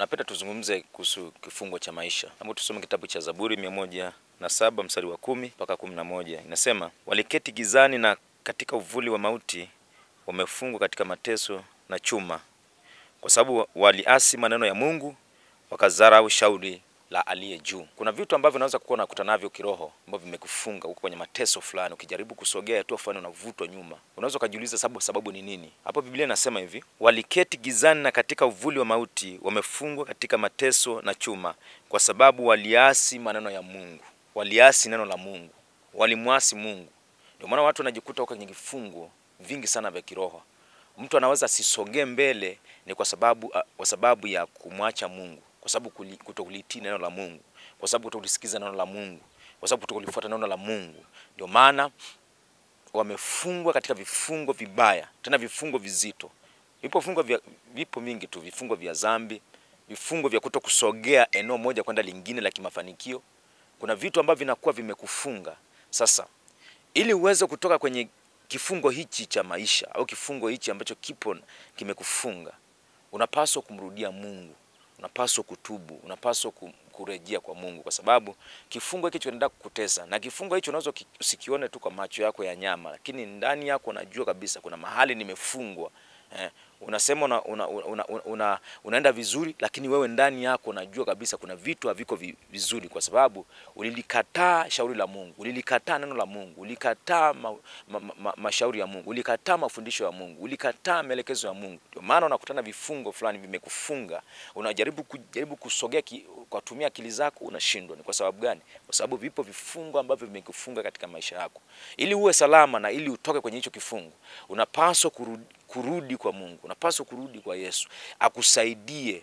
Napenda tuzungumze kuhusu kifungo cha maisha. Hebu tusome kitabu cha Zaburi 107 mstari wa 10 mpaka 11. Inasema, waliketi gizani na katika uvuli wa mauti, wamefungwa katika mateso na chuma, kwa sababu waliasi maneno ya Mungu, wakadharau shauri la aliye juu. Kuna vitu ambavyo unaweza kuwa unakutana navyo kiroho ambavyo vimekufunga huko kwenye mateso fulani. Ukijaribu kusogea hatua fulani unavutwa nyuma. Unaweza kujiuliza sababu ni nini? Hapo Biblia inasema hivi, waliketi gizani na katika uvuli wa mauti, wamefungwa katika mateso na chuma, kwa sababu waliasi maneno ya Mungu. Waliasi neno la Mungu. Walimwasi Mungu. Ndio maana watu wanajikuta huko kwenye vifungo vingi sana vya kiroho. Mtu anaweza asisogee mbele ni kwa sababu ya kumwacha Mungu, kwa sababu kutokulitii neno la Mungu, kwa sababu kutokulisikiza neno la Mungu, kwa sababu kutokulifuata neno la Mungu. Ndio maana wamefungwa katika vifungo vibaya, tena vifungo vizito. Vipo mingi tu, vifungo vya dhambi, vifungo vya kutokusogea eneo moja kwenda lingine la kimafanikio. Kuna vitu ambavyo vinakuwa vimekufunga. Sasa ili uweze kutoka kwenye kifungo hichi cha maisha au kifungo hichi ambacho kimekufunga, unapaswa kumrudia Mungu, unapaswa kutubu, unapaswa kurejea kwa Mungu, kwa sababu kifungo hiki kinaenda kukutesa. Na kifungo hicho unaweza usikione tu kwa macho yako ya nyama, lakini ndani yako unajua kabisa kuna mahali nimefungwa. Unasema unaenda vizuri, lakini wewe ndani yako unajua kabisa kuna vitu haviko vizuri, kwa sababu ulilikataa shauri la Mungu, ulilikataa neno la Mungu, ulikataa mashauri ya Mungu, ulikataa mafundisho ya Mungu, ulikataa maelekezo ya Mungu. Ndio maana unakutana vifungo fulani vimekufunga. Unajaribu kusogea kwa kutumia akili zako, unashindwa. Ni kwa sababu gani? Kwa sababu vipo vifungo ambavyo vimekufunga katika maisha yako. Ili uwe salama na ili utoke kwenye hicho kifungo, unapaswa kurudi kwa Mungu. Unapaswa kurudi kwa Yesu, akusaidie,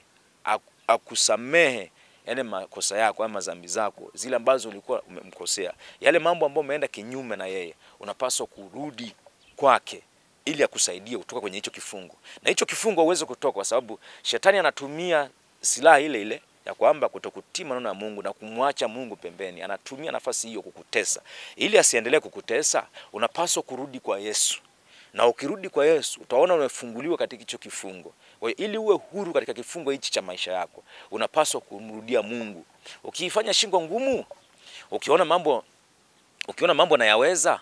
akusamehe yale makosa yako ama dhambi zako zile ambazo ulikuwa umemkosea. Yale mambo ambayo umeenda kinyume na yeye, unapaswa kurudi kwake ili akusaidie kutoka kwenye hicho kifungo. Na hicho kifungo uweze kutoka, kwa sababu shetani anatumia silaha ile ile ya kwamba kutokutii maneno ya Mungu na kumwacha Mungu pembeni. Anatumia nafasi hiyo kukutesa. Ili asiendelee kukutesa, unapaswa kurudi kwa Yesu. Na ukirudi kwa Yesu, utaona umefunguliwa katika hicho kifungo. Kwa hiyo ili uwe huru katika kifungo hichi cha maisha yako, unapaswa kumrudia Mungu. Ukiifanya shingo ngumu, ukiona mambo nayaweza,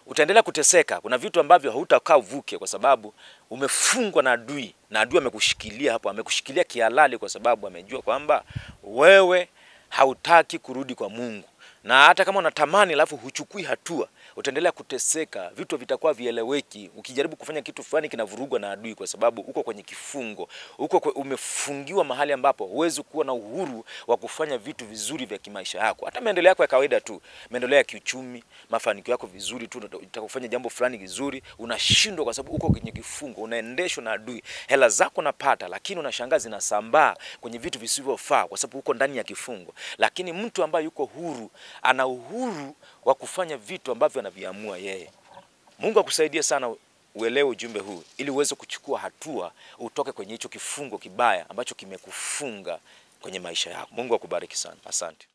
utaendelea kuteseka. Kuna vitu ambavyo hautakaa uvuke, kwa sababu umefungwa na adui. Na adui amekushikilia hapo, amekushikilia kihalali, kwa sababu amejua kwamba wewe hautaki kurudi kwa Mungu. Na hata kama unatamani alafu huchukui hatua, utaendelea kuteseka. Vitu vitakuwa vieleweki. Ukijaribu kufanya kitu fulani kinavurugwa na adui, kwa sababu uko kwenye kifungo. Umefungiwa mahali ambapo huwezi kuwa na uhuru wa kufanya vitu vizuri vya kimaisha yako. Hata maendeleo yako ya kawaida tu, maendeleo ya kiuchumi, mafanikio yako vizuri tu, utakufanya jambo fulani vizuri, unashindwa kwa sababu uko kwenye kifungo. Unaendeshwa na adui. Hela zako unapata, lakini unashangaa zinasambaa kwenye vitu visivyofaa, kwa sababu uko ndani ya kifungo. Lakini mtu ambaye yuko huru ana uhuru wa kufanya vitu ambavyo anaviamua yeye. Mungu akusaidie sana uelewe ujumbe huu, ili uweze kuchukua hatua, utoke kwenye hicho kifungo kibaya ambacho kimekufunga kwenye maisha yako. Mungu akubariki sana. Asante.